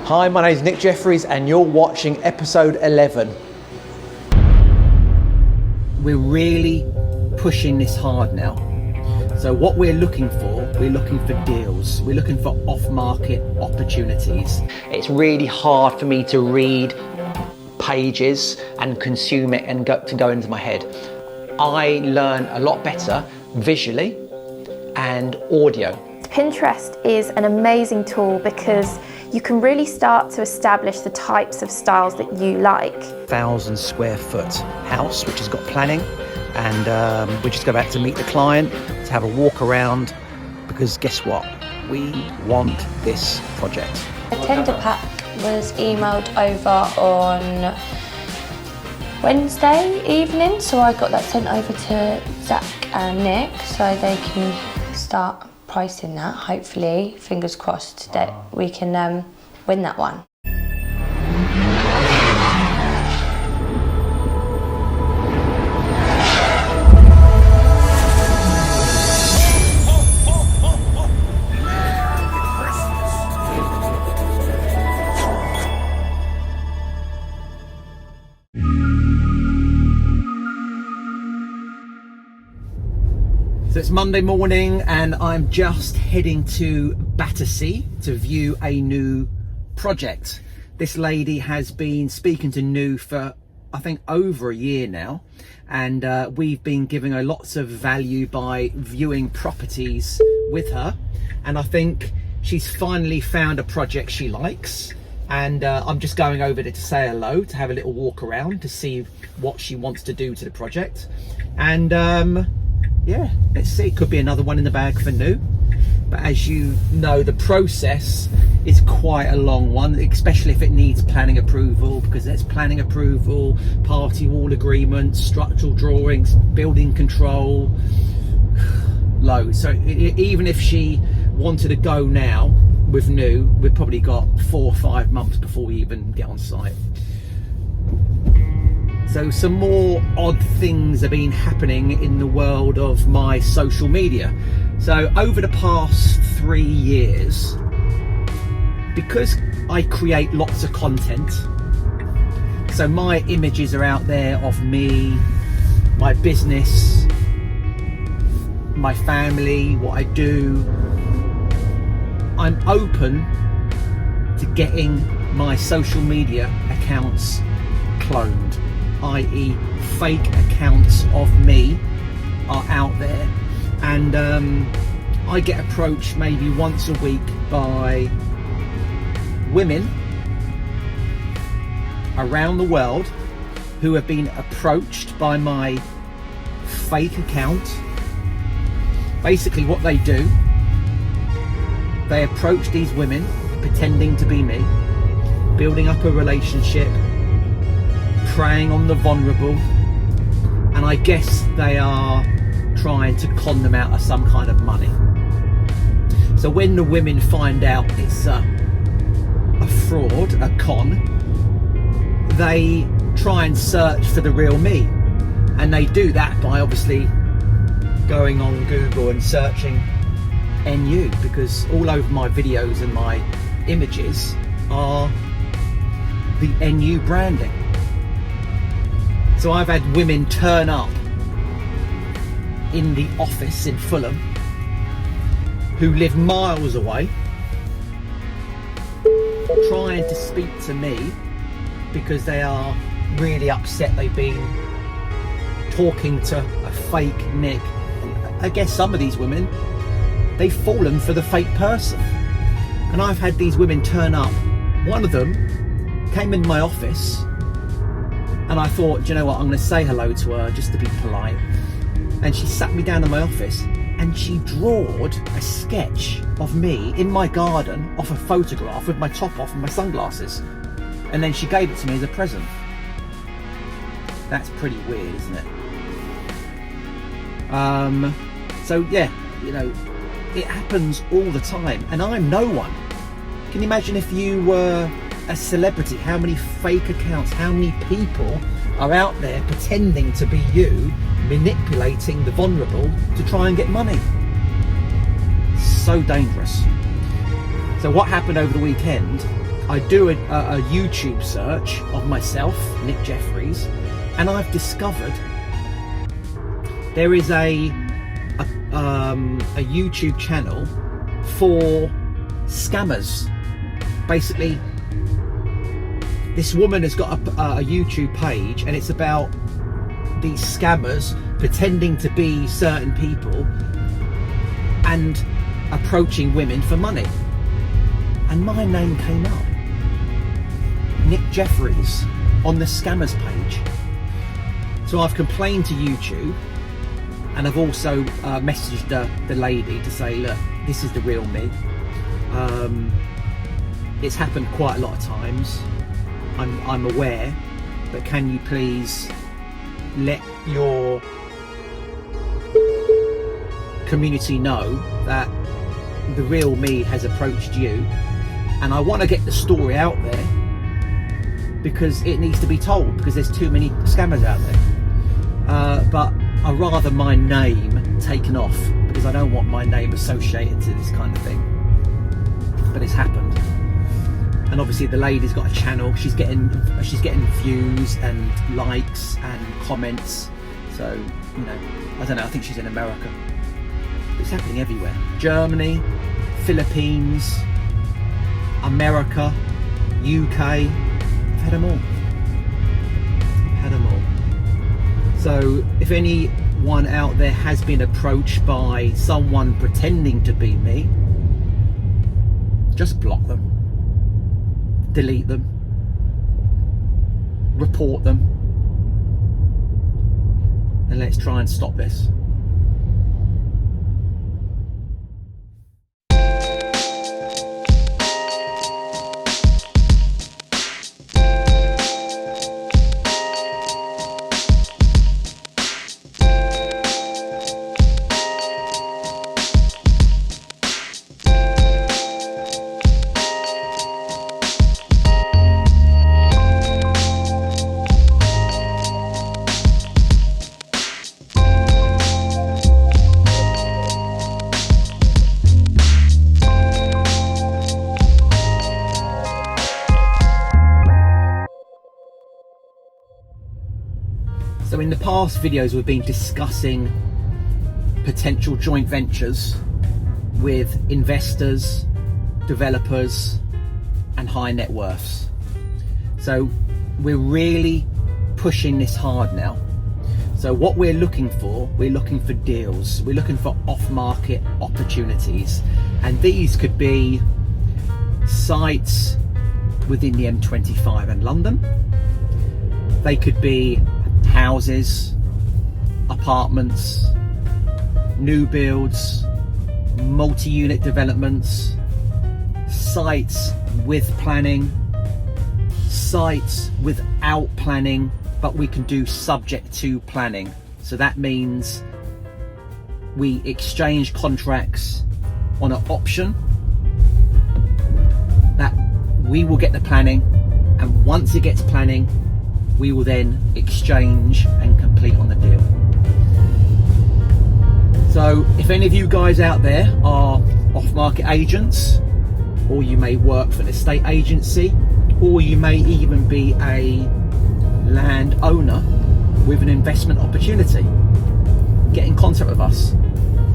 Hi, my name is Nick Jeffries and you're watching episode 11. We're really pushing this hard now. So what we're looking for deals. We're looking for off-market opportunities. It's really hard for me to read pages and consume it and go into my head. I learn a lot better visually and audio. Pinterest is an amazing tool because you can really start to establish the types of styles that you like. 1,000 square foot house which has got planning, and we just go back to meet the client, to have a walk around, because guess what? We want this project. The tender pack was emailed over on Wednesday evening, so I got that sent over to Zach and Nick so they can start pricing that. Hopefully, fingers crossed, that we can win that one. So it's Monday morning and I'm just heading to Battersea to view a new project. This lady has been speaking to New for I think over a year now, and we've been giving her lots of value by viewing properties with her, and I think she's finally found a project she likes, and I'm just going over there to say hello, to have a little walk around to see what she wants to do to the project, and yeah, let's see. It could be another one in the bag for New, but as you know, the process is quite a long one, especially if it needs planning approval, because there's planning approval, party wall agreements, structural drawings, building control, loads. So even if she wanted to go now with New, we've probably got 4 or 5 months before we even get on site. So some more odd things have been happening in the world of my social media. So over the past 3 years, because I create lots of content, so my images are out there of me, my business, my family, what I do, I'm open to getting my social media accounts cloned, i.e. fake accounts of me are out there, and I get approached maybe once a week by women around the world who have been approached by my fake account. Basically what they do, they approach these women pretending to be me, building up a relationship, preying on the vulnerable, and I guess they are trying to con them out of some kind of money. So when the women find out it's a fraud, a con, they try and search for the real me, and they do that by obviously going on Google and searching NU, because all over my videos and my images are the NU branding. So I've had women turn up in the office in Fulham who live miles away, trying to speak to me because they are really upset they've been talking to a fake Nick. I guess some of these women, they've fallen for the fake person. And I've had these women turn up. One of them came in my office, and I thought, do you know what, I'm going to say hello to her just to be polite. And she sat me down in my office and she drawed a sketch of me in my garden off a photograph with my top off and my sunglasses. And then she gave it to me as a present. That's pretty weird, isn't it? So yeah, you know, it happens all the time, and I'm no one. Can you imagine if you were a celebrity, how many fake accounts, how many people are out there pretending to be you, manipulating the vulnerable to try and get money? So dangerous. So what happened over the weekend, I do a YouTube search of myself, Nick Jeffries, and I've discovered there is a YouTube channel for scammers. Basically, this woman has got a YouTube page, and it's about these scammers pretending to be certain people and approaching women for money. And my name came up, Nick Jeffries, on the scammers page. So I've complained to YouTube, and I've also messaged the lady to say, look, this is the real me. It's happened quite a lot of times. I'm aware, but can you please let your community know that the real me has approached you, and I want to get the story out there because it needs to be told, because there's too many scammers out there. But I'd rather my name taken off, because I don't want my name associated to this kind of thing. But it's happened, and obviously the lady's got a channel. She's getting views and likes and comments. So, you know, I don't know. I think she's in America. It's happening everywhere. Germany, Philippines, America, UK. I've had them all. So if anyone out there has been approached by someone pretending to be me, just block them, delete them, report them, and let's try and stop this. So in the past videos, we've been discussing potential joint ventures with investors, developers, and high net worths. So we're really pushing this hard now. So what we're looking for deals. We're looking for off-market opportunities. And these could be sites within the M25 and London. They could be houses, apartments, new builds, multi-unit developments, sites with planning, sites without planning, but we can do subject to planning. So that means we exchange contracts on an option that we will get the planning, and once it gets planning, we will then exchange and complete on the deal. So if any of you guys out there are off-market agents, or you may work for an estate agency, or you may even be a landowner with an investment opportunity, get in contact with us.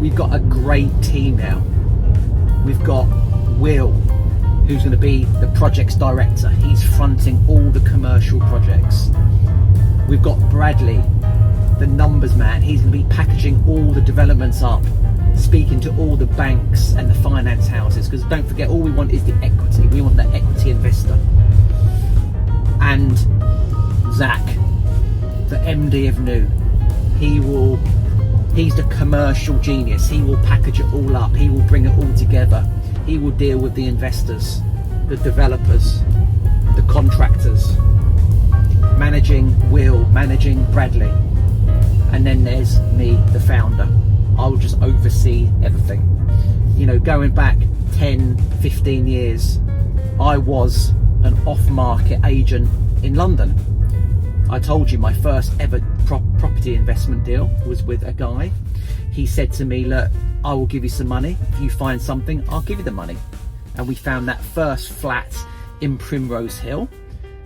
We've got a great team now. We've got Will, who's going to be the projects director. He's fronting all the commercial projects. We've got Bradley, the numbers man. He's going to be packaging all the developments up, speaking to all the banks and the finance houses, because don't forget, all we want is the equity. We want the equity investor. And Zach, the MD of New, he's the commercial genius. He will package it all up. He will bring it all together. He will deal with the investors, the developers, the contractors, managing Will, managing Bradley. And then there's me, the founder. I will just oversee everything. You know, going back 10, 15 years, I was an off-market agent in London. I told you my first ever property investment deal was with a guy. He said to me, look, I will give you some money. If you find something, I'll give you the money. and we found that first flat in Primrose Hill.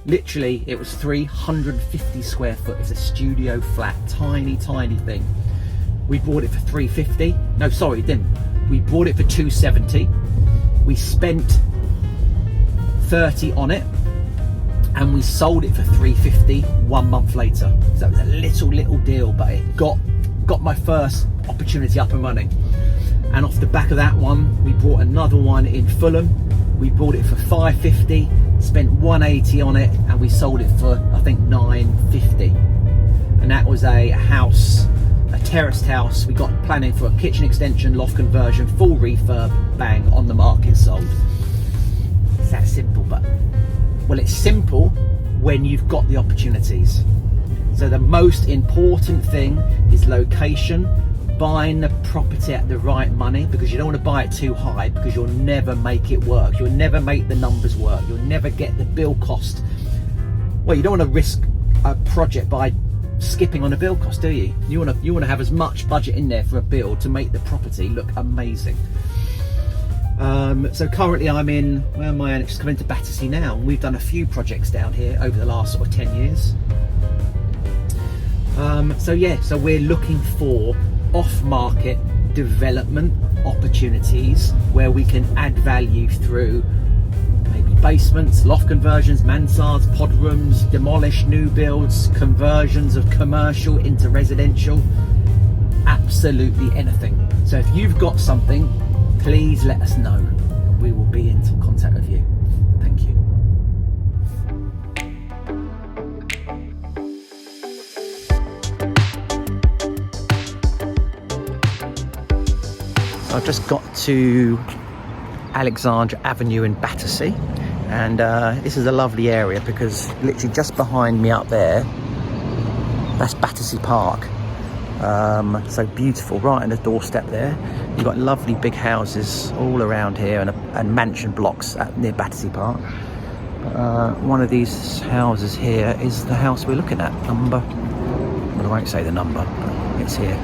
Literally, it was 350 square foot. It's a studio flat, tiny thing. We bought it for 350. No, sorry, didn't. We bought it for 270. We spent 30 on it, and we sold it for 350 1 month later. So it was a little deal, but it got my first opportunity up and running. And off the back of that one, we bought another one in Fulham. We bought it for 550, spent 180 on it, and we sold it for, I think, 950. And that was a house, a terraced house. We got planning for a kitchen extension, loft conversion, full refurb, bang, on the market, sold. It's that simple, but, well, it's simple when you've got the opportunities. So the most important thing is location, buying the property at the right money, because you don't want to buy it too high, because you'll never make it work. You'll never make the numbers work. You'll never get the bill cost. Well, you don't want to risk a project by skipping on a bill cost, do you? You want to have as much budget in there for a build to make the property look amazing. So currently I'm in, where am I? I'm just coming to Battersea now, and we've done a few projects down here over the last sort of 10 years. So we're looking for off-market development opportunities where we can add value through maybe basements, loft conversions, mansards, pod rooms, demolish new builds, conversions of commercial into residential, absolutely anything. So if you've got something, please let us know. We will be in contact with you. Thank you. I've just got to Alexandra Avenue in Battersea, and this is a lovely area because literally just behind me up there, that's Battersea Park. So beautiful, right on the doorstep there. You've got lovely big houses all around here, and mansion blocks near Battersea Park. One of these houses here is the house we're looking at. Well, I won't say the number, but it's here.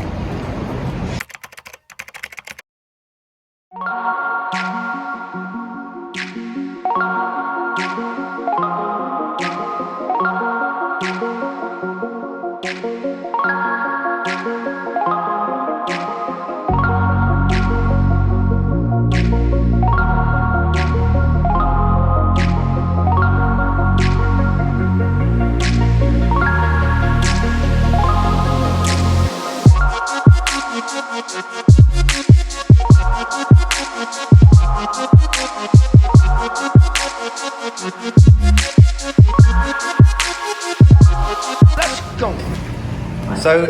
So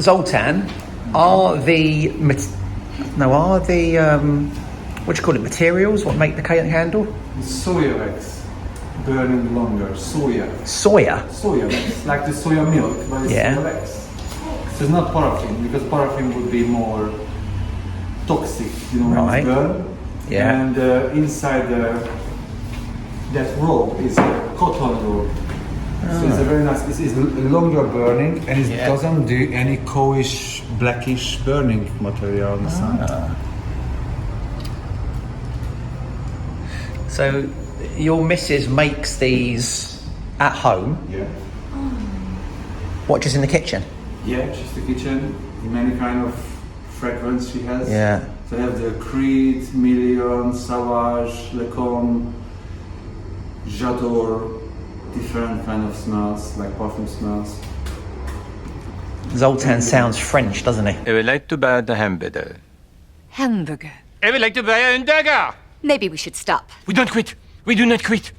Zoltan, are the what do you call it, materials, what make the candle? Soya wax, burning longer. Soya wax, like the soya milk, but it's soya wax. So it's not paraffin, because paraffin would be more toxic, when it's burned. Yeah. And inside that rope is a cotton rope. So it's a very nice, it's longer burning, and it doesn't do any coish, blackish burning material on the side. So your missus makes these at home? Yeah. What, just in the kitchen? Yeah, just the kitchen. Many kind of fragrance she has. Yeah. So I have the Creed, Million, Savage, Lacombe, J'adore, different kind of smells, like perfume smells. Zoltan sounds French, doesn't he? I would like to buy the hamburger. Hamburger. I would like to buy a dagger. Maybe we should stop. We don't quit. We do not quit.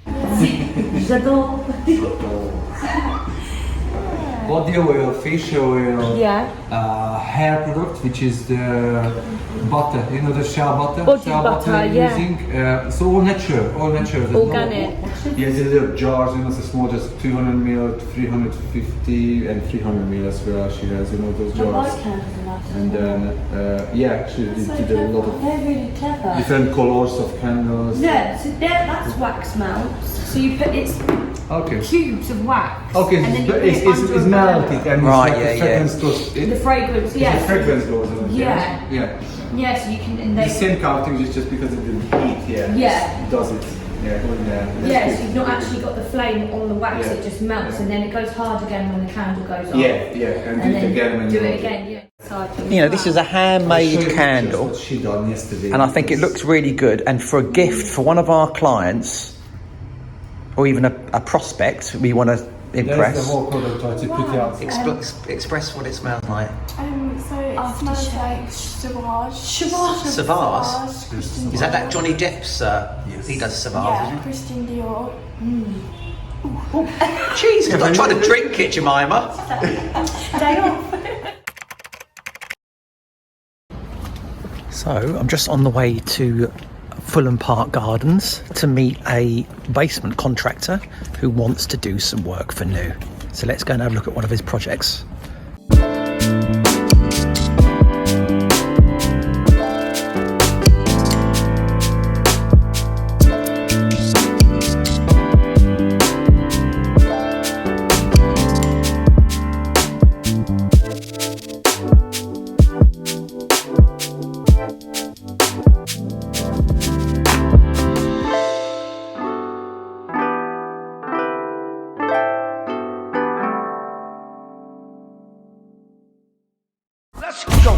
Body oil, fish oil, hair product, which is the butter, the shea butter. Body shea butter, yeah. Using, so all natural. There's organic. Yeah, the little jars, so small, just 200 ml, 350 and 300 ml as well. She has, those jars. And then, she did a lot of They're really clever. different colors of candles. Yeah, so that's wax melts. So you put cubes of wax. Okay, and then you put it's melted and Right, it's like the fragrance goes. The fragrance, The fragrance goes in it. Yeah. Yeah. Yeah, so you can. And The they, same counting is just because of the heat. Yeah. It does it. Yeah, go in there. That's yeah, good. so you've not actually got the flame on the wax. Yeah. It just melts, Yeah. and then it goes hard again when the candle goes on. Yeah, and do it then again when do you it again. Yeah. You know, this is a handmade candle, What she done yesterday. and I think it looks really good. And for a gift for one of our clients, or even a prospect we want to That's the impress, whole product to put it out. express what it smells like. So it smells like Sauvage. Sauvage? Is that Johnny Depp's? Yes. He does Sauvage, Yeah, Christian Dior. Jeez, I'm not trying to drink it, Jemima. Day off. So I'm just on the way to Fulham Park Gardens to meet a basement contractor who wants to do some work for new. So let's go and have a look at one of his projects. Let's go.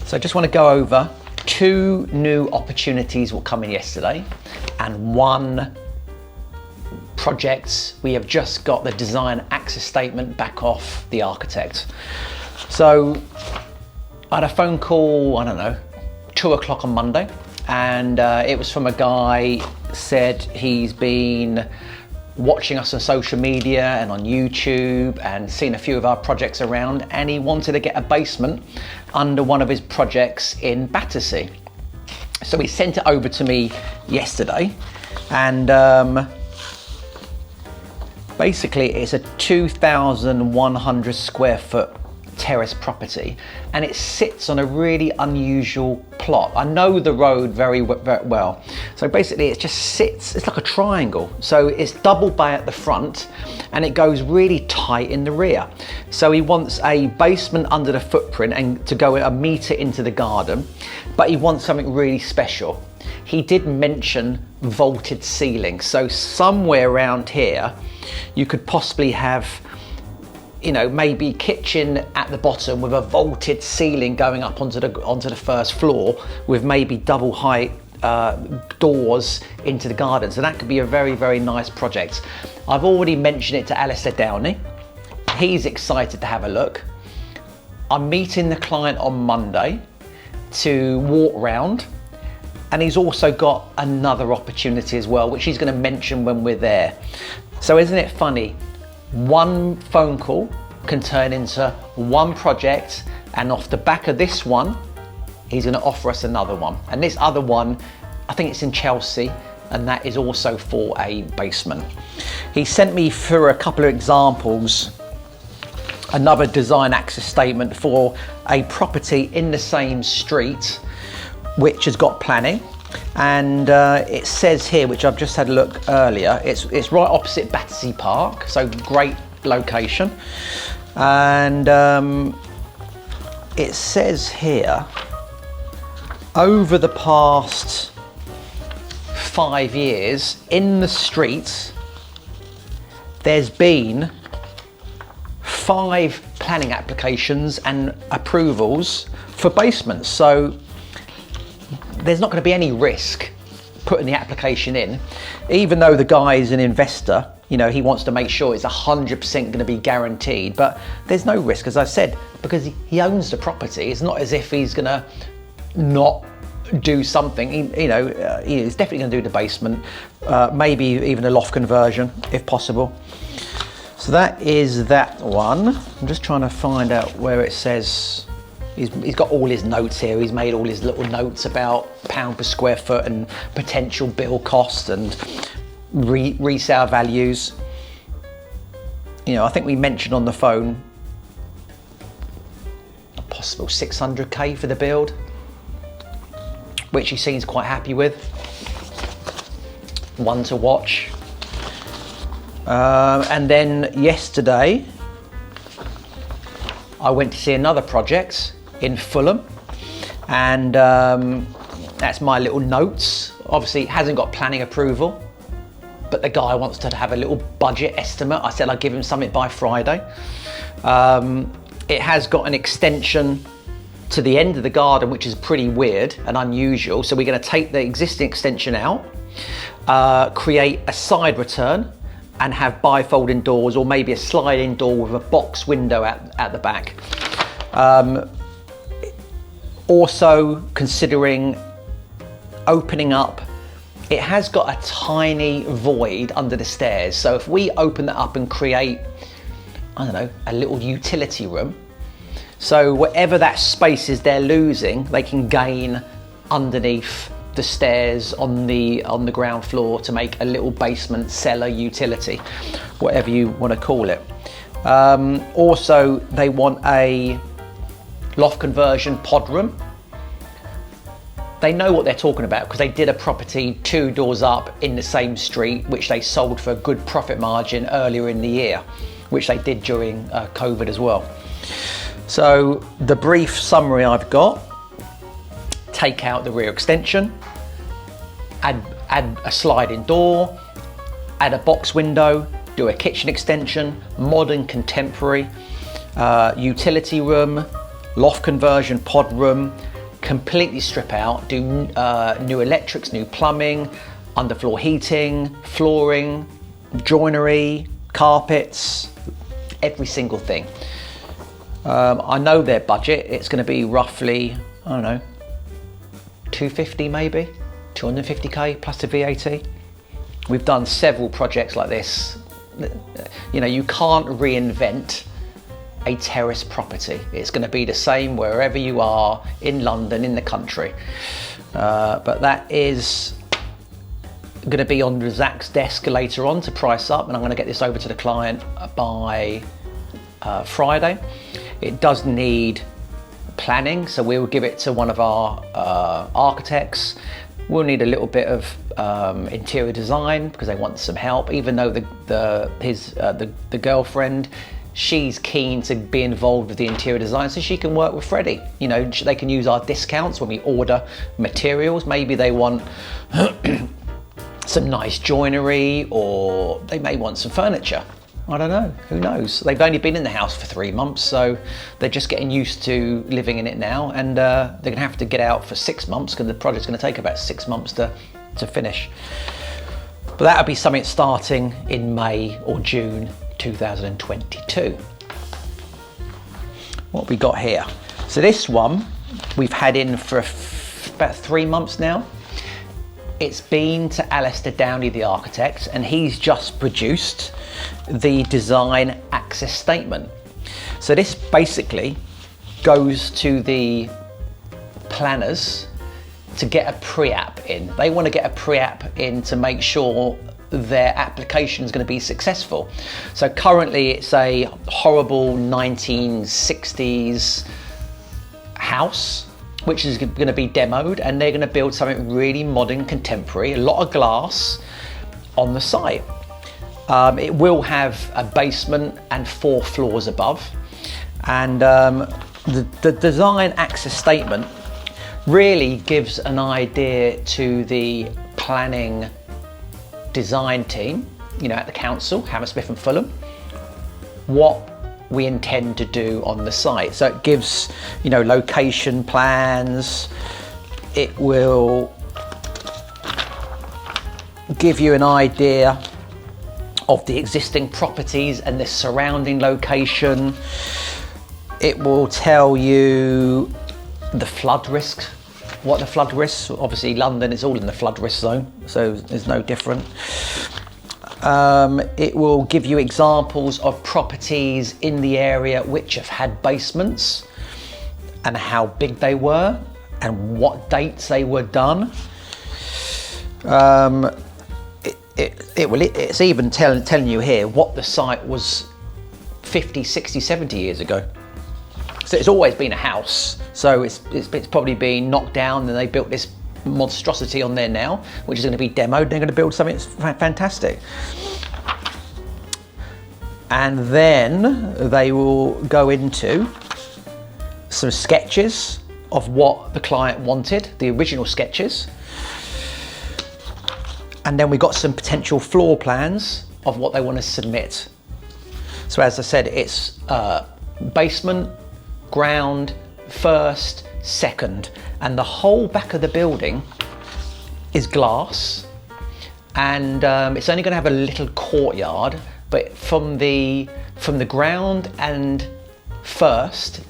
So I just want to go over 2 new opportunities will come in yesterday and 1 project. We have just got the design access statement back off the architect. So I had a phone call, I don't know, 2 o'clock on Monday, and it was from a guy said he's been watching us on social media and on YouTube and seen a few of our projects around, and he wanted to get a basement under one of his projects in Battersea. So he sent it over to me yesterday, and basically it's a 2,100 square foot terrace property, and it sits on a really unusual plot. I know the road very well. So basically it just sits, it's like a triangle. So it's double bay at the front and it goes really tight in the rear. So he wants a basement under the footprint and to go 1 metre into the garden, but he wants something really special. He did mention vaulted ceilings. So somewhere around here you could possibly have, you know, maybe kitchen at the bottom with a vaulted ceiling going up onto the first floor with maybe double height doors into the garden. So that could be a very, very nice project. I've already mentioned it to Alistair Downey. He's excited to have a look. I'm meeting the client on Monday to walk round, and he's also got another opportunity as well, which he's going to mention when we're there. So isn't it funny? 1 phone call can turn into 1 project, and off the back of this one he's going to offer us another one, and this other one I think it's in Chelsea, and that is also for a basement. He sent me through a couple of examples, another design access statement for a property in the same street which has got planning, and it says here, which I've just had a look earlier, it's right opposite Battersea Park, so great location. And it says here, over the past 5 years in the streets there's been 5 planning applications and approvals for basements. So there's not going to be any risk putting the application in, even though the guy is an investor. You know, he wants to make sure it's 100% going to be guaranteed, but there's no risk, as I said, because he owns the property. It's not as if he's going to not do something. He's definitely going to do the basement, maybe even a loft conversion if possible. So that is that one. I'm just trying to find out where it says. He's got all his notes here. He's made all his little notes about pound per square foot and potential bill costs and resale values. You know, I think we mentioned on the phone a possible 600k for the build, which he seems quite happy with. One to watch. And then yesterday I went to see another project in Fulham, and that's my little notes. Obviously, it hasn't got planning approval, but the guy wants to have a little budget estimate. I said I'd give him something by Friday. It has got an extension to the end of the garden, which is pretty weird and unusual. So we're going to take the existing extension out, create a side return, and have bifolding doors, or maybe a sliding door with a box window at the back. Also considering opening up, it has got a tiny void under the stairs. So if we open that up and create, I don't know, a little utility room, so whatever that space is they're losing, they can gain underneath the stairs on the ground floor to make a little basement cellar utility, whatever you want to call it. Also, they want a loft conversion pod room. They know what they're talking about because they did a property 2 doors up in the same street, which they sold for a good profit margin earlier in the year, which they did during COVID as well. So the brief summary I've got: take out the rear extension, add a sliding door, add a box window, do a kitchen extension, modern contemporary, utility room, loft conversion pod room, completely strip out, do new electrics, new plumbing, underfloor heating, flooring, joinery, carpets, every single thing. I know their budget, it's going to be roughly, I don't know, 250 maybe, 250k plus the VAT. We've done several projects like this. You know, you can't reinvent a terrace property. It's going to be the same wherever you are in London, in the country. But that is going to be on Zach's desk later on to price up, and I'm going to get this over to the client by Friday. It does need planning, so we'll give it to one of our architects. We'll need a little bit of interior design because they want some help, even though the girlfriend, she's keen to be involved with the interior design so she can work with Freddy. You know, they can use our discounts when we order materials. Maybe they want some nice joinery, or they may want some furniture. I don't know, who knows? They've only been in the house for 3 months, so they're just getting used to living in it now, and they're gonna have to get out for 6 months because the project's gonna take about 6 months to finish. But that'll be something starting in May or June 2022. What have we got here? So this one we've had in for about 3 months now. It's been to Alistair Downey, the architect, and he's just produced the design access statement. So this basically goes to the planners to get a pre-app in. They want to get a pre-app in to make sure their application is going to be successful. So currently it's a horrible 1960s house which is going to be demoed, and they're going to build something really modern, contemporary, a lot of glass on the site. It will have a basement and 4 floors above, and the design access statement really gives an idea to the planning design team, you know, at the council, Hammersmith and Fulham, what we intend to do on the site. So it gives, you know, location plans. It will give you an idea of the existing properties and the surrounding location. It will tell you the flood risks, what the flood risks. Obviously London is all in the flood risk zone, so there's no different. It will give you examples of properties in the area which have had basements and how big they were and what dates they were done. It's even telling you here what the site was 50, 60, 70 years ago. So it's always been a house. So it's probably been knocked down and they built this monstrosity on there now, which is going to be demoed. They're going to build something fantastic. And then they will go into some sketches of what the client wanted, the original sketches. And then we got some potential floor plans of what they want to submit. So as I said, it's basement, ground, first, second, and the whole back of the building is glass, and it's only going to have a little courtyard, but from the ground and first,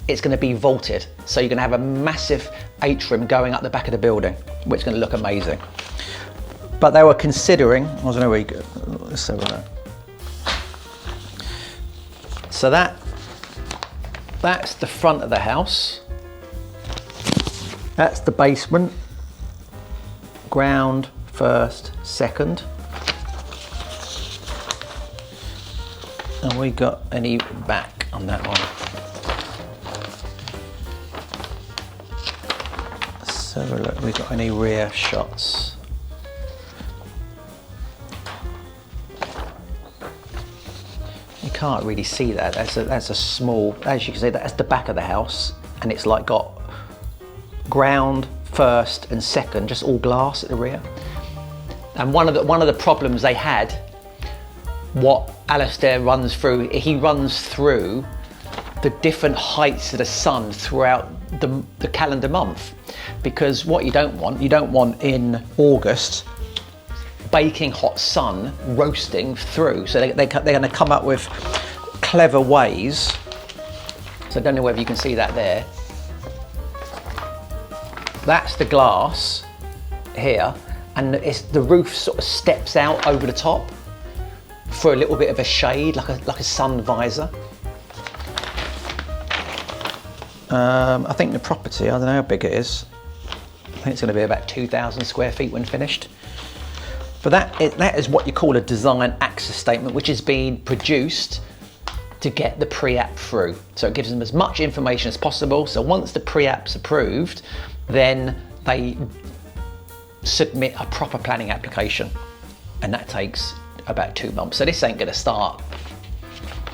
it's going to be vaulted. So you're going to have a massive atrium going up the back of the building, which is going to look amazing. But they were considering, I don't know where you go, let's have a look. So that's the front of the house. That's the basement, ground, first, second. And we got any back on that one. Let's have a look, we got any rear shots. You can't really see that. That's a small, as you can see, that's the back of the house, and it's like got ground, first and second, just all glass at the rear. And one of the problems they had, what Alistair runs through, he runs through the different heights of the sun throughout the calendar month, because what you don't want in August baking hot sun roasting through. So they're going to come up with clever ways. So I don't know whether you can see that there. That's the glass here, and the roof sort of steps out over the top for a little bit of a shade, like a sun visor. I think the property, I don't know how big it is. I think it's going to be about 2,000 square feet when finished. But that is what you call a design access statement, which is being produced to get the pre-app through. So it gives them as much information as possible. So once the pre-app's approved, then they submit a proper planning application, and that takes about 2 months. So this ain't going to start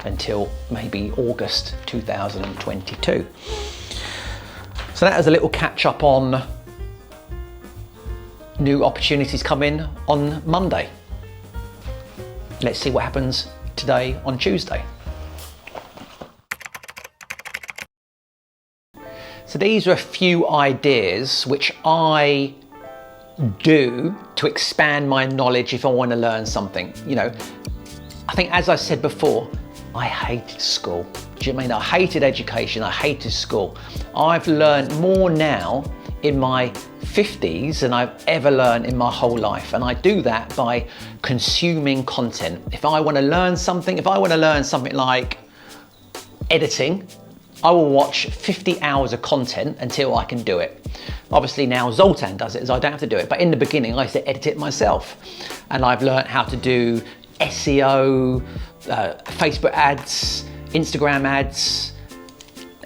until maybe August 2022. So that is a little catch up on new opportunities coming on Monday. Let's see what happens today on Tuesday. So these are a few ideas which I do to expand my knowledge if I want to learn something. You know, I think, as I said before, I hated school. Do you know what I mean? I hated education, I hated school. I've learned more now in my 50s than I've ever learned in my whole life. And I do that by consuming content. If I want to learn something like editing, I will watch 50 hours of content until I can do it. Obviously now Zoltan does it, so I don't have to do it. But in the beginning, I used to edit it myself. And I've learned how to do SEO, Facebook ads, Instagram ads,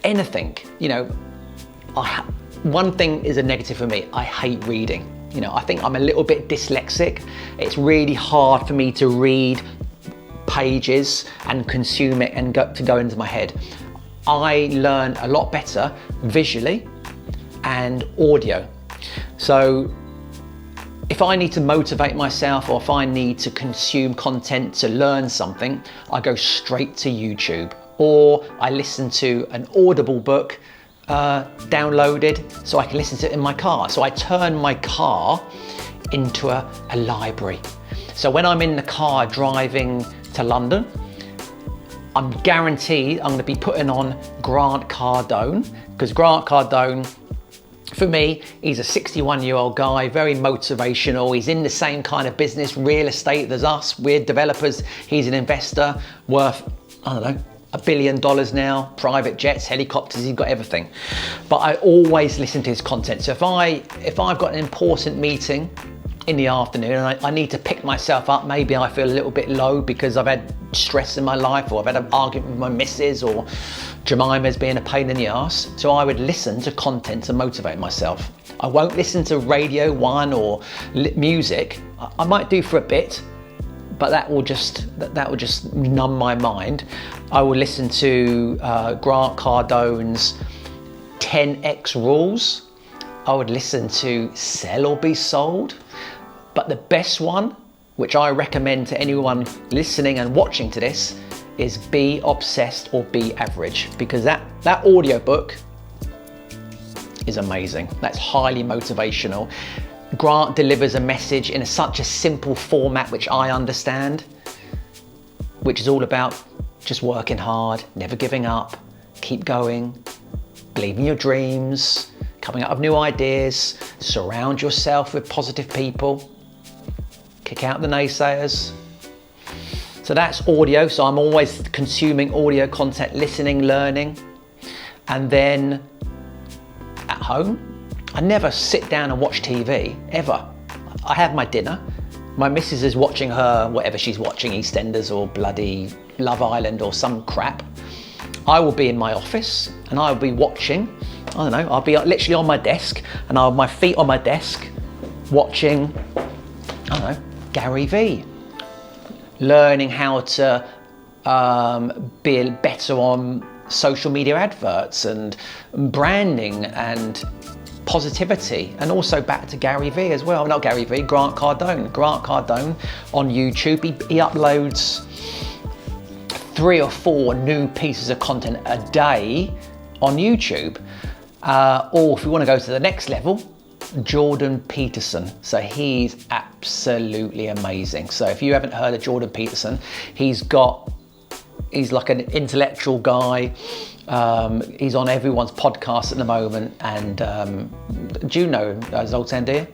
anything. You know, one thing is a negative for me. I hate reading. You know, I think I'm a little bit dyslexic. It's really hard for me to read pages and consume it and to go into my head. I learn a lot better visually and audio. So if I need to motivate myself, or if I need to consume content to learn something, I go straight to YouTube, or I listen to an Audible book downloaded so I can listen to it in my car. So I turn my car into a library. So when I'm in the car driving to London, I'm guaranteed I'm going to be putting on Grant Cardone, because Grant Cardone, for me, he's a 61-year-old guy, very motivational. He's in the same kind of business, real estate, as us. We're developers. He's an investor worth, I don't know, $1 billion now, private jets, helicopters, he's got everything. But I always listen to his content. So if I've got an important meeting in the afternoon and I need to pick myself up, maybe I feel a little bit low because I've had stress in my life, or I've had an argument with my missus, or Jemima's being a pain in the ass. So I would listen to content to motivate myself. I won't listen to Radio 1 or music. I might do for a bit, but that will just numb my mind. I will listen to Grant Cardone's 10x rules. I would listen to Sell or Be Sold. But the best one, which I recommend to anyone listening and watching to this, is Be Obsessed or Be Average, because that audiobook is amazing. That's highly motivational. Grant delivers a message in such a simple format which I understand, which is all about just working hard, never giving up, keep going, believe in your dreams, coming up with new ideas, surround yourself with positive people, kick out the naysayers. So that's audio, so I'm always consuming audio content, listening, learning. And then at home, I never sit down and watch TV, ever. I have my dinner. My missus is watching her, whatever she's watching, EastEnders or bloody Love Island or some crap. I will be in my office and I'll be watching, I don't know, I'll be literally on my desk and I'll have my feet on my desk watching, I don't know, Gary Vee. Learning how to be better on social media adverts and branding and positivity, and also back to Gary Vee as well. Not Gary Vee, Grant Cardone. Grant Cardone on YouTube, he uploads 3 or 4 new pieces of content a day on YouTube. Or if we want to go to the next level, Jordan Peterson. So he's absolutely amazing. So if you haven't heard of Jordan Peterson, he's like an intellectual guy. He's on everyone's podcast at the moment. And do you know Zoltan, do you?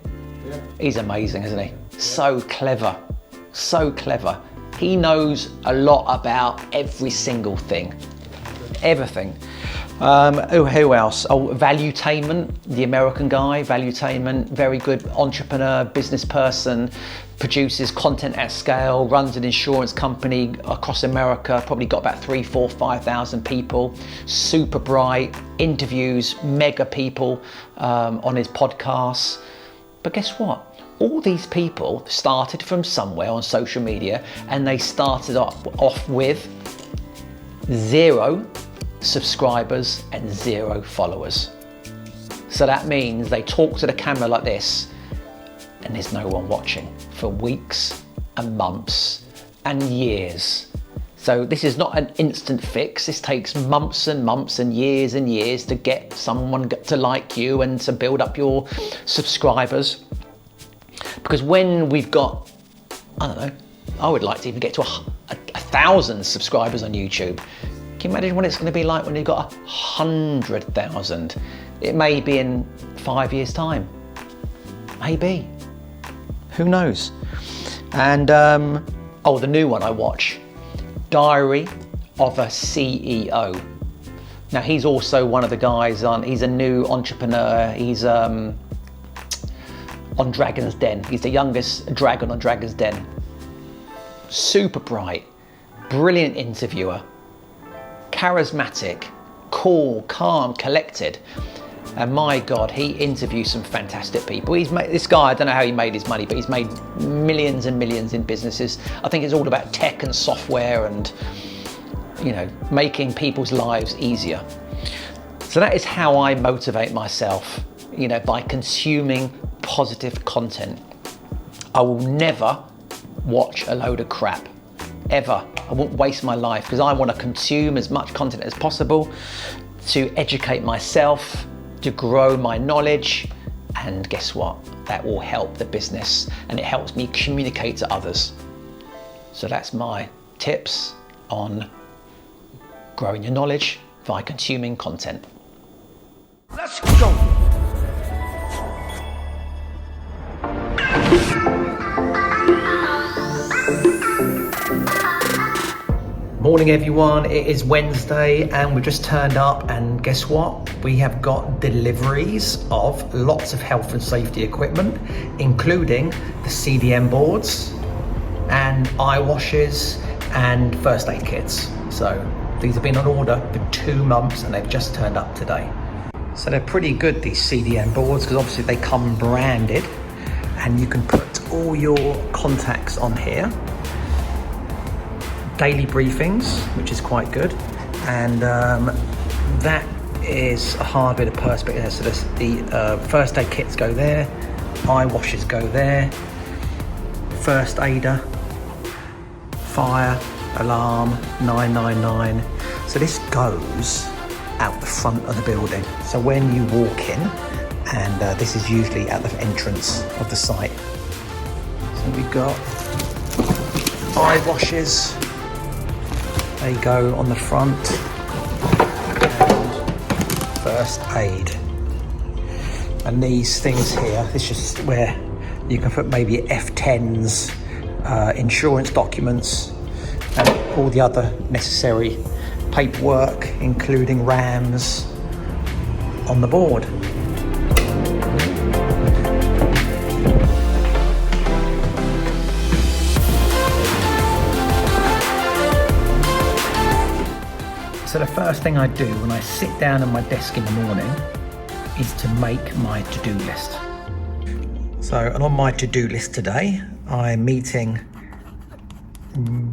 Yeah. He's amazing, isn't he? So clever, so clever. He knows a lot about every single thing, everything. Who else? Oh, Valuetainment, the American guy, Valuetainment, very good entrepreneur, business person, produces content at scale, runs an insurance company across America, probably got about 3, 4, 5,000 people, super bright, interviews mega people on his podcasts. But guess what? All these people started from somewhere on social media, and they started off with 0 subscribers and 0 followers. So that means they talk to the camera like this and there's no one watching for weeks and months and years. So this is not an instant fix. This takes months and months and years to get someone to like you and to build up your subscribers. Because when we've got, I don't know, I would like to even get to 1,000 subscribers on YouTube. Can you imagine what it's going to be like when you've got 100,000? It may be in 5 years' time. Maybe. Who knows? And, the new one I watch, Diary of a CEO. Now, he's also one of the guys he's a new entrepreneur. He's on Dragon's Den. He's the youngest dragon on Dragon's Den. Super bright, brilliant interviewer. Charismatic, cool, calm, collected, and my God, he interviews some fantastic people. This guy, I don't know how he made his money, but he's made millions and millions in businesses. I think it's all about tech and software and, you know, making people's lives easier. So that is how I motivate myself, you know, by consuming positive content. I will never watch a load of crap, ever. I won't waste my life, because I want to consume as much content as possible to educate myself, to grow my knowledge, and guess what? That will help the business and it helps me communicate to others. So that's my tips on growing your knowledge by consuming content. Let's go! Morning everyone, it is Wednesday and we've just turned up, and guess what? We have got deliveries of lots of health and safety equipment, including the CDM boards and eye washes and first aid kits. So these have been on order for 2 months and they've just turned up today. So they're pretty good, these CDM boards, because obviously they come branded and you can put all your contacts on here. daily briefings, which is quite good. And that is a hard bit of perspective. So there's the first aid kits go there, eye washes go there, first aider, fire, alarm, 999. So this goes out the front of the building. So when you walk in, and this is usually at the entrance of the site. So we've got eye washes, they go on the front, and first aid. And these things here, this is where you can put maybe F10s, insurance documents, and all the other necessary paperwork, including RAMs, on the board. So the first thing I do when I sit down at my desk in the morning is to make my to-do list. So, and on my to-do list today, I'm meeting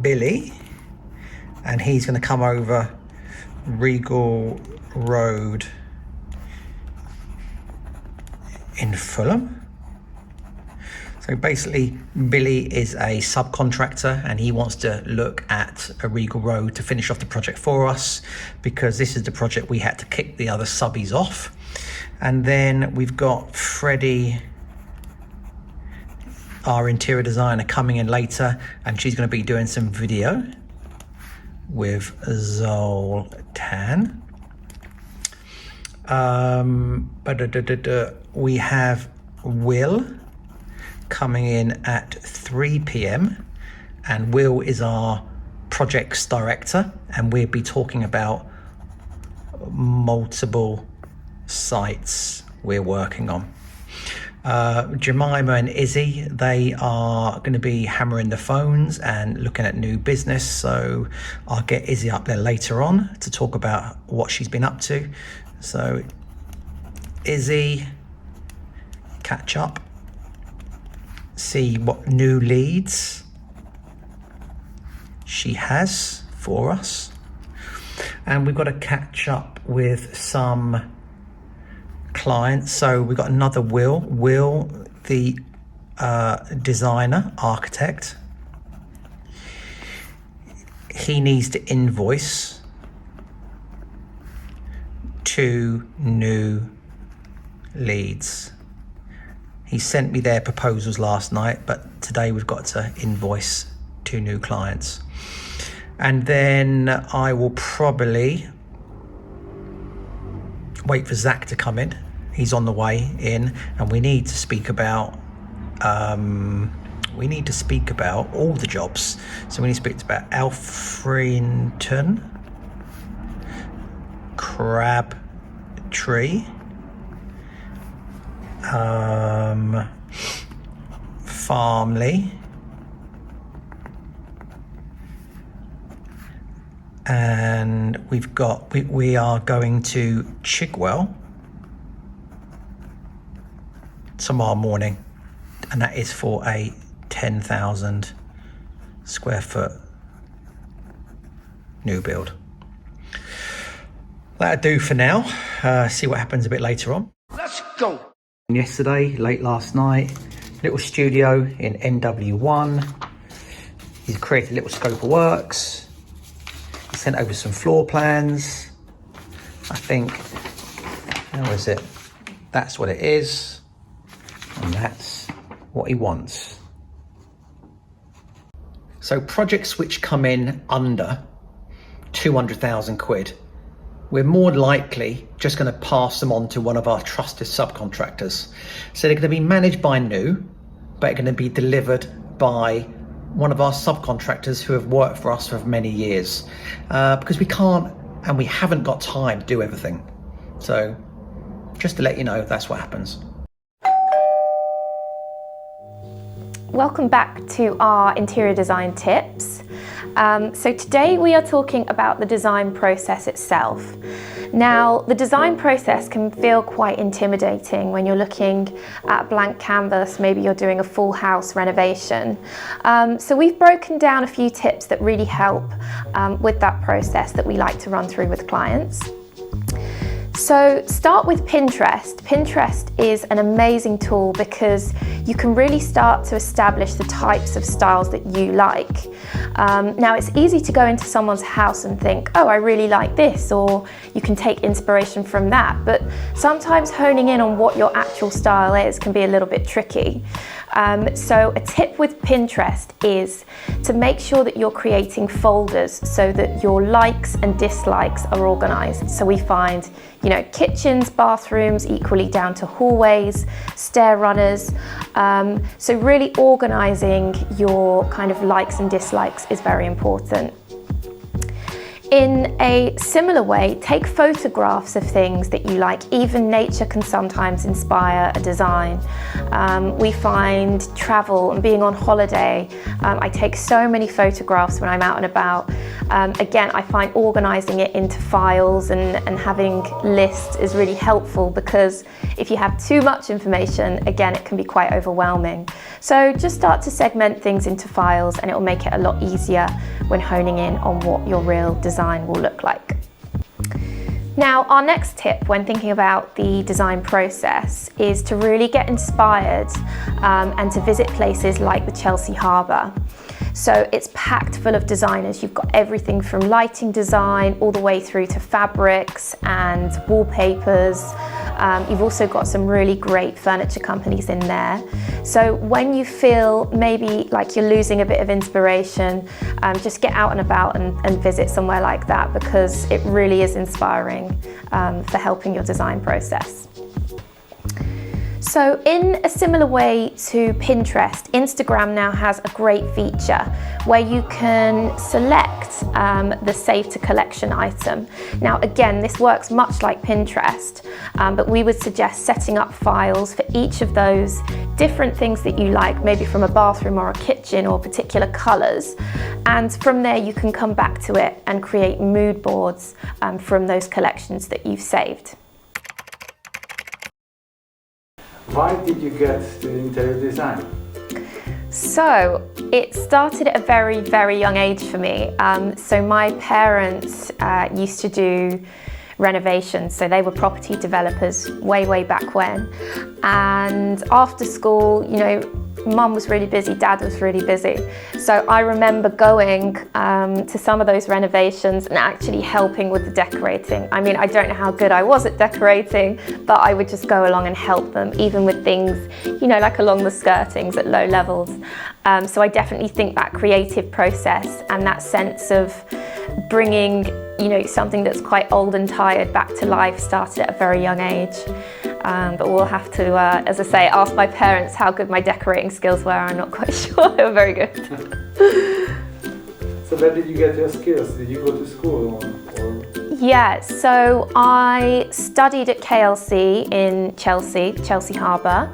Billy, and he's going to come over Regal Road in Fulham. So basically, Billy is a subcontractor and he wants to look at a Regal Road to finish off the project for us, because this is the project we had to kick the other subbies off. And then we've got Freddy, our interior designer, coming in later, and she's going to be doing some video with Zoltan. We have Will coming in at 3 p.m. and Will is our projects director, and we'll be talking about multiple sites we're working on. Jemima and Izzy, they are going to be hammering the phones and looking at new business, so I'll get Izzy up there later on to talk about what she's been up to. So Izzy, catch up, see what new leads she has for us, and we've got to catch up with some clients. So we've got another Will, the designer, architect. He needs to invoice 2 new leads. He sent me their proposals last night, but today we've got to invoice 2 new clients. And then I will probably wait for Zach to come in. He's on the way in, and we need to speak about all the jobs. So we need to speak about Alfrington, Crabtree, Farmley, and we are going to Chigwell tomorrow morning, and that is for a 10,000 square foot new build. That'll do for now. See what happens a bit later on. Let's go. Yesterday, late last night, little studio in NW1. He's created a little scope of works. He sent over some floor plans. I think, how is it? That's what it is. And that's what he wants. So projects which come in under 200,000 quid, we're more likely just going to pass them on to one of our trusted subcontractors. So they're going to be managed by New, but they're going to be delivered by one of our subcontractors who have worked for us for many years, because we can't and we haven't got time to do everything. So just to let you know, that's what happens. Welcome back to our interior design tips. So today we are talking about the design process itself. Now, the design process can feel quite intimidating when you're looking at a blank canvas, maybe you're doing a full house renovation. So we've broken down a few tips that really help with that process that we like to run through with clients. So start with Pinterest. Pinterest is an amazing tool because you can really start to establish the types of styles that you like. Now it's easy to go into someone's house and think, oh, I really like this, or you can take inspiration from that, but sometimes honing in on what your actual style is can be a little bit tricky. So a tip with Pinterest is to make sure that you're creating folders so that your likes and dislikes are organized. So we find, you know, kitchens, bathrooms, equally down to hallways, stair runners. So really organizing your kind of likes and dislikes is very important. In a similar way, take photographs of things that you like. Even nature can sometimes inspire a design. We find travel and being on holiday. I take so many photographs when I'm out and about. Again, I find organizing it into files and having lists is really helpful, because if you have too much information, again, it can be quite overwhelming. So just start to segment things into files and it will make it a lot easier when honing in on what your real design will look like. Now, our next tip when thinking about the design process is to really get inspired and to visit places like the Chelsea Harbour. So it's packed full of designers. You've got everything from lighting design all the way through to fabrics and wallpapers. You've also got some really great furniture companies in there. So when you feel maybe like you're losing a bit of inspiration, just get out and about and visit somewhere like that, because it really is inspiring for helping your design process. So in a similar way to Pinterest, Instagram now has a great feature where you can select the save to collection item. Now again, this works much like Pinterest, but we would suggest setting up files for each of those different things that you like, maybe from a bathroom or a kitchen or particular colours. And from there you can come back to it and create mood boards from those collections that you've saved. Why did you get to interior design? So it started at a very, very young age for me. So my parents used to do renovations, so they were property developers way back when. And after school, you know, Mum was really busy, Dad was really busy. So I remember going to some of those renovations and actually helping with the decorating. I mean, I don't know how good I was at decorating, but I would just go along and help them, even with things, you know, like along the skirtings at low levels. So I definitely think that creative process and that sense of bringing, you know, something that's quite old and tired back to life started at a very young age. But we'll have to, as I say, ask my parents how good my decorating skills were. I'm not quite sure they were very good. So where did you get your skills? Did you go to school or? Yeah, so I studied at KLC in Chelsea Harbour,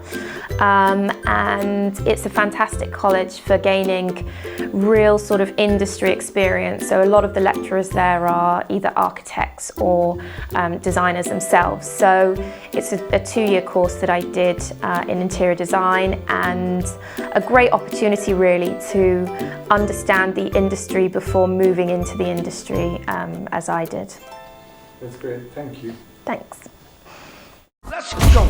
and it's a fantastic college for gaining real sort of industry experience. So a lot of the lecturers there are either architects or designers themselves. So it's a 2-year course that I did in interior design, and a great opportunity really to understand the industry before moving into the industry as I did. That's great, thank you. Thanks. Let's go.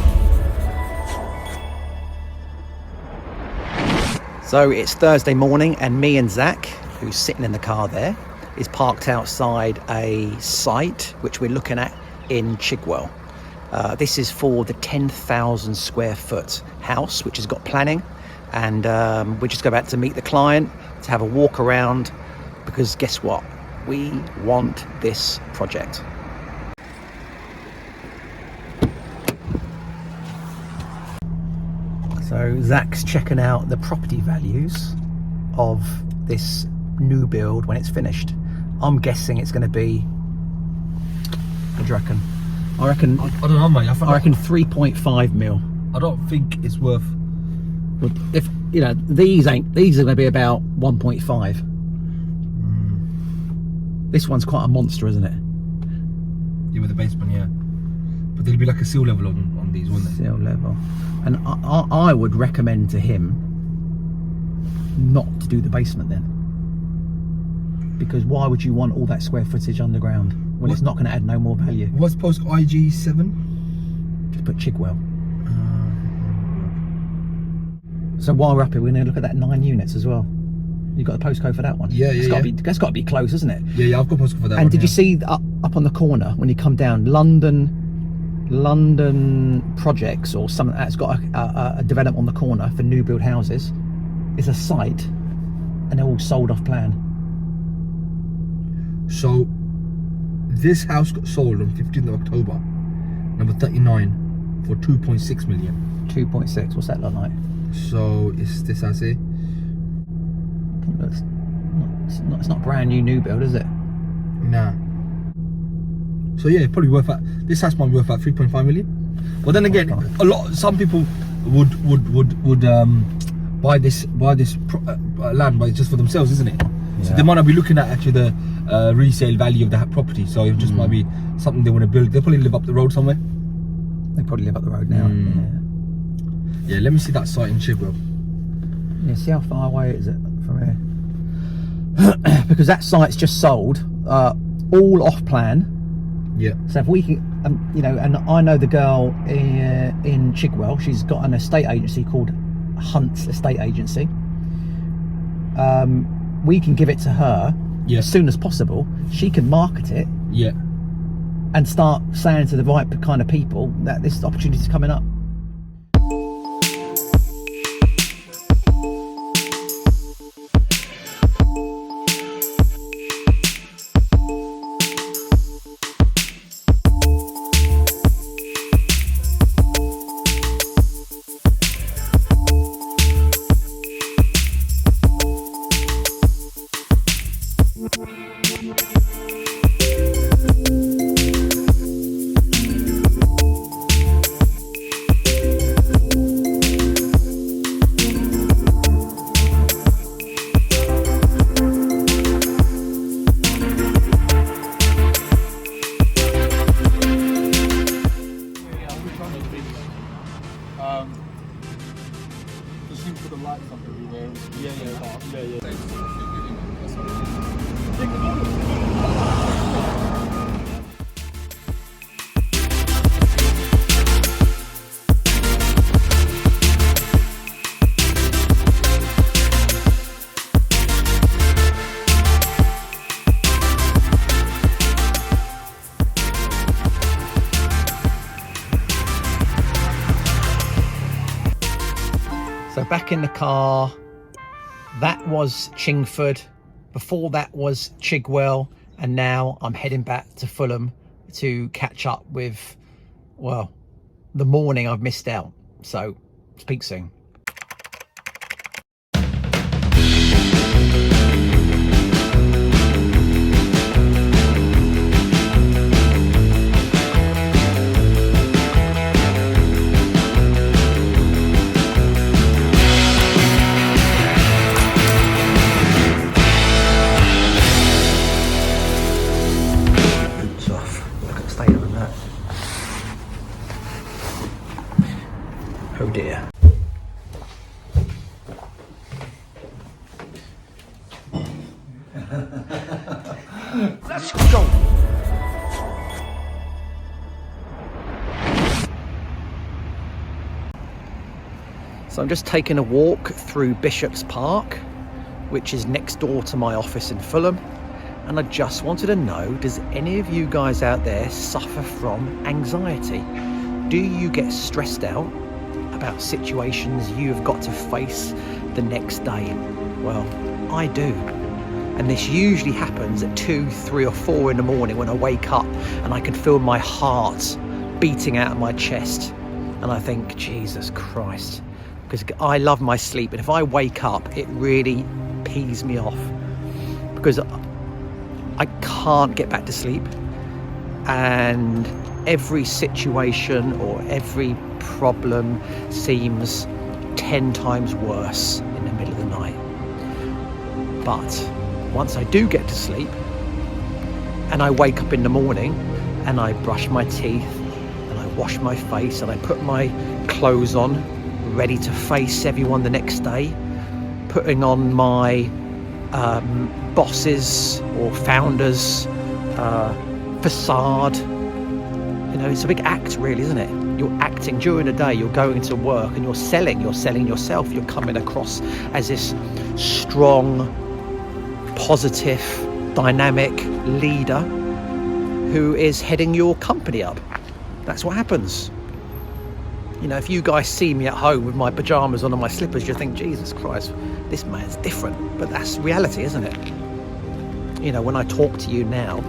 So it's Thursday morning and me and Zach, who's sitting in the car there, is parked outside a site which we're looking at in Chigwell. This is for the 10,000 square foot house, which has got planning, and we're just about to meet the client to have a walk around, because guess what? We want this project. So Zach's checking out the property values of this new build when it's finished. I'm guessing it's going to be, what do you reckon? I reckon, I don't know, mate. I reckon 3.5 mil. I don't think it's worth. If you know, these are going to be about 1.5. This one's quite a monster, isn't it? Yeah, with the basement, yeah. But there'll be like a seal level on these, wouldn't there? Seal level. And I would recommend to him not to do the basement then. Because why would you want all that square footage underground when it's not going to add no more value? What's post IG7? Just put Chigwell. So while we're up here, we're going to look at that 9 units as well. You got the postcode for that one? Yeah, yeah, That's got to be close, isn't it? Yeah, I've got postcode for that one. And did you see up on the corner when you come down, London Projects or something that's got a development on the corner for new build houses? It's a site, and they're all sold off plan. So this house got sold on 15th of October, number 39, for 2.6 million. 2.6. What's that look like? So is this as a? It's not brand new build, is it? Nah. So yeah, probably worth that. This house might be worth about 3.5 million. But then again, some people would buy this land, but it's just for themselves, isn't it? Yeah. So they might not be looking at actually the resale value of that property. So it just might be something they want to build. They probably live up the road somewhere. They probably live up the road now. Yeah, let me see that site in Chigwell. Yeah, see how far away is it from here? Because that site's just sold, all off plan. Yeah. So if we can, you know, and I know the girl in Chigwell. She's got an estate agency called Hunt's Estate Agency. We can give it to her as soon as possible. She can market it. Yeah. And start saying to the right kind of people that this opportunity is coming up. So back in the car, that was Chingford, before that was Chigwell, and now I'm heading back to Fulham to catch up with, well, the morning I've missed out. So speak soon. Oh dear. Let's go. So I'm just taking a walk through Bishop's Park, which is next door to my office in Fulham. And I just wanted to know, does any of you guys out there suffer from anxiety? Do you get stressed out about situations you've got to face the next day? Well, I do. And this usually happens at 2, 3 or 4 in the morning when I wake up and I can feel my heart beating out of my chest. And I think, Jesus Christ, because I love my sleep. And if I wake up, it really pees me off because I can't get back to sleep. And every situation or every problem seems 10 times worse in the middle of the night. But once I do get to sleep, and I wake up in the morning and I brush my teeth and I wash my face and I put my clothes on, ready to face everyone the next day, putting on my bosses or founders facade. You know, it's a big act really, isn't it? You're acting during the day, you're going to work and you're selling yourself. You're coming across as this strong, positive, dynamic leader who is heading your company up. That's what happens. You know, if you guys see me at home with my pajamas on and my slippers, you think, Jesus Christ, this man's different. But that's reality, isn't it? You know, when I talk to you now,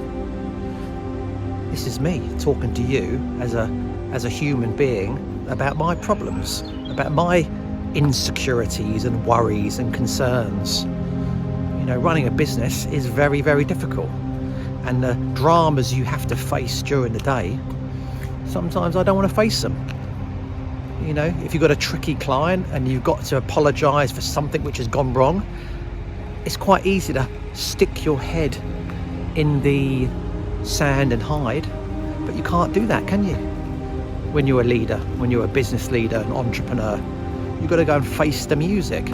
this is me talking to you as a human being about my problems, about my insecurities and worries and concerns. You know, running a business is very, very difficult. And the dramas you have to face during the day, sometimes I don't want to face them. You know, if you've got a tricky client and you've got to apologise for something which has gone wrong, it's quite easy to stick your head in the sand and hide, but you can't do that, can you? When you're a leader, when you're a business leader, an entrepreneur, you've got to go and face the music.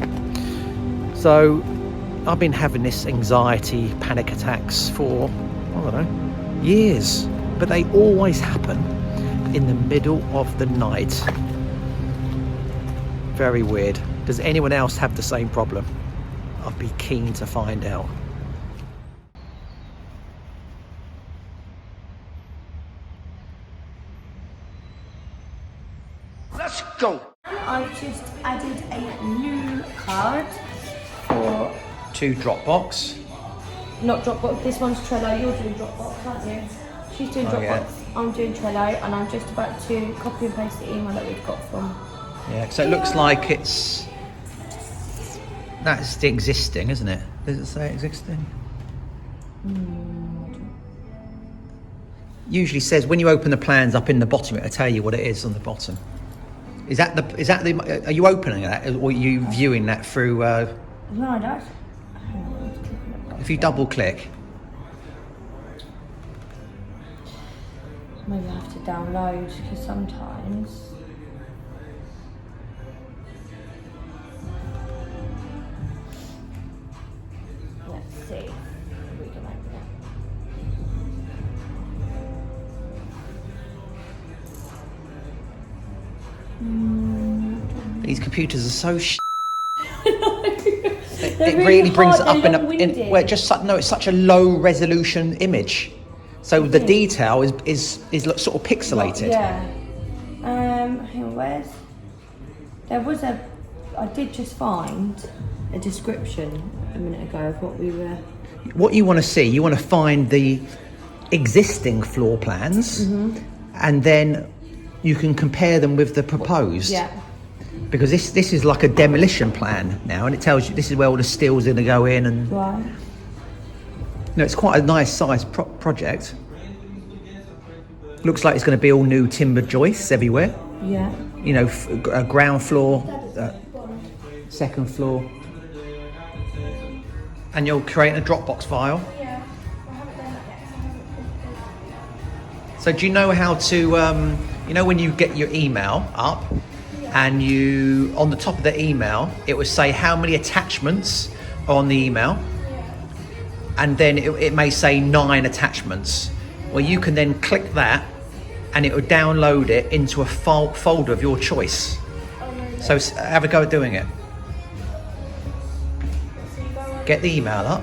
So I've been having this anxiety, panic attacks for, I don't know, years, but they always happen in the middle of the night. Very weird. Does anyone else have the same problem? I'd be keen to find out. Let's go. I've just added a new card for... To Dropbox. Not Dropbox, this one's Trello. You're doing Dropbox, aren't you? She's doing Dropbox, yeah. I'm doing Trello, and I'm just about to copy and paste the email that we've got from... Yeah, so it looks like that's the existing, isn't it? Does it say existing? Usually says when you open the plans up in the bottom, it'll tell you what it is on the bottom. Is that the? Are you opening that, or are you viewing that through? No, I don't. If you double click. Maybe I have to download, because sometimes... Let's see if we can open it. These computers are so it really brings it up where it just no, it's such a low resolution image, so the detail is sort of pixelated. Yeah. Hang on, I did just find a description a minute ago of what we were... What you want to see, you want to find the existing floor plans, and then you can compare them with the proposed. Yeah. Because this is like a demolition plan now, and it tells you this is where all the steel's going to go in, and Right. no, it's quite a nice size project. Looks like it's going to be all new timber joists everywhere. Yeah. You know, ground floor, second floor, and you're creating a Dropbox file. Yeah, I haven't done that yet. So do you know how to, you know when you get your email up, and you, on the top of the email, it would say how many attachments are on the email, and then it may say 9 attachments. Well, you can then click that, and it will download it into a folder of your choice. So have a go at doing it. Get the email up.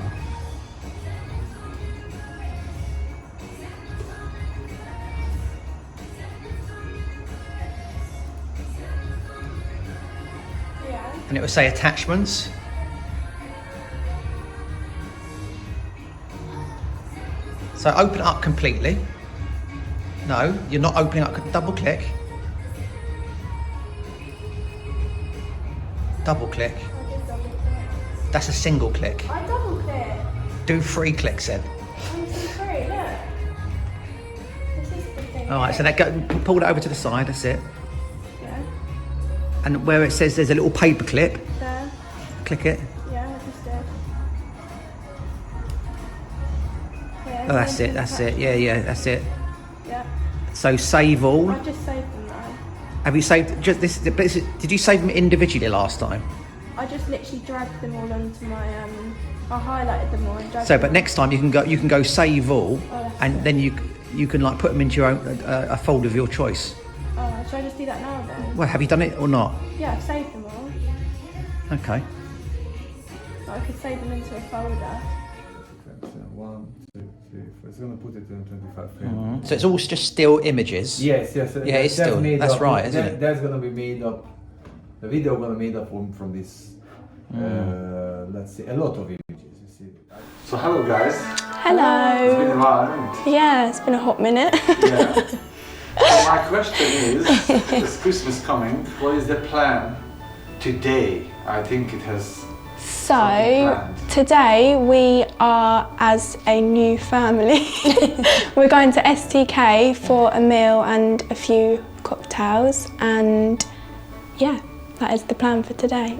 And it will say attachments. So open it up completely. No, you're not opening up. Double click. Double click. That's a single click. I double click. Do 3 clicks then. I'm so sorry, look. This is the thing. All right, so pull it over to the side. That's it. Yeah. And where it says there's a little paper clip, There. click it. Yeah, I just did. Yeah. Oh, that's it. That's it. Yeah. That's it. Yeah. So save all. I've just saved them though. Have you saved just this? Did you save them individually last time? I just literally dragged them all onto my I highlighted them all and dragged So, them but all. next time you can go save all, and then you can like put them into your own a folder of your choice. Oh, should I just do that now then? Well, have you done it or not? Yeah, I've saved them all. Okay. So I could save them into a folder. 1, 2, 3, 4. It's gonna put it in 25 frames. So it's all just still images. Yes. Yeah, it's still. That's right, isn't it? That's gonna be made up. The video gonna made up from this. Let's see, a lot of images. You see. So hello guys. Hello. It's been a while, hasn't it? Yeah, it's been a hot minute. Yeah. So my question is, is Christmas coming? What is the plan today? I think it has. So today we are, as a new family, we're going to STK for a meal and a few cocktails, and yeah, that is the plan for today.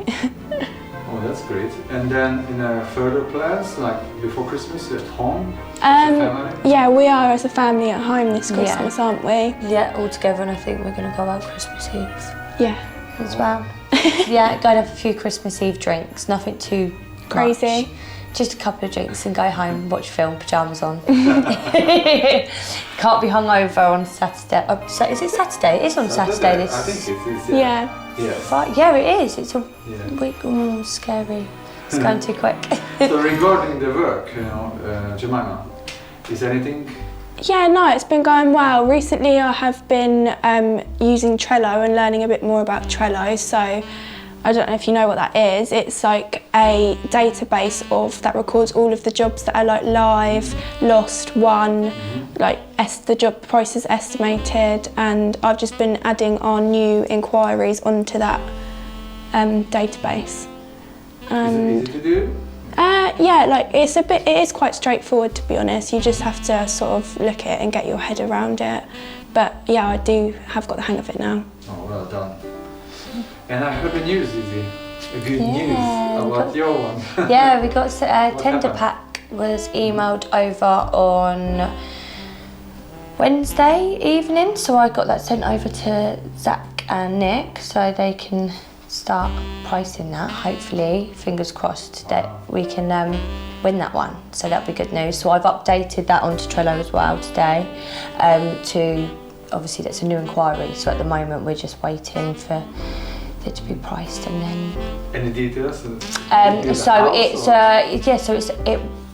Oh, that's great. And then in further plans, like before Christmas at home? Yeah, we are as a family at home this Christmas, aren't we? Yeah, all together, and I think we're going to go out Christmas Eve. Yeah. As well. Yeah, go and have a few Christmas Eve drinks, nothing too Crazy. much. Just a couple of drinks and go home, watch film, pyjamas on. Can't be hungover on Saturday. Oh, is it Saturday? It is on Saturday. This. I think it is. Yeah. Yes. Yeah, it is. It's a week. Scary. It's going too quick. So regarding the work, Jemima, is anything? Yeah, no, it's been going well. Recently I have been using Trello and learning a bit more about Trello. So I don't know if you know what that is. It's like a database that records all of the jobs that are like live, lost, won, like the job prices estimated, and I've just been adding our new inquiries onto that database. Is it easy to do? Yeah, like it is quite straightforward, to be honest. You just have to sort of look at it and get your head around it. But yeah, I have got the hang of it now. Oh, well done. And I heard the news, Izzy. A good news about your one. Yeah, we got a tender pack was emailed over on Wednesday evening, so I got that sent over to Zach and Nick so they can start pricing that. Hopefully, fingers crossed, that we can win that one, so that'll be good news. So I've updated that onto Trello as well today to, obviously that's a new inquiry, so at the moment we're just waiting for it to be priced and then... Any details? So it's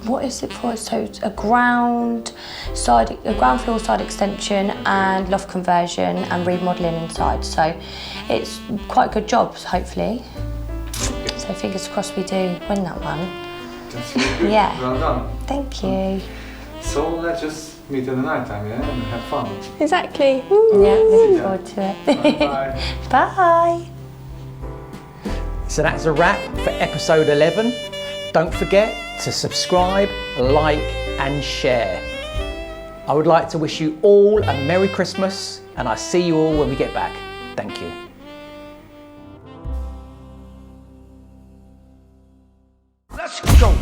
what is it for? So it's a ground floor side extension and loft conversion and remodelling inside. So it's quite good jobs, hopefully. So fingers crossed we do win that one. That's really good. Yeah. Well done. Thank you. So let's just meet in the night time, yeah, and have fun. Exactly. Yeah, looking forward to it. Bye. Bye. So that's a wrap for episode 11. Don't forget to subscribe, like and share. I would like to wish you all a Merry Christmas, and I'll see you all when we get back. Thank you. Let's go.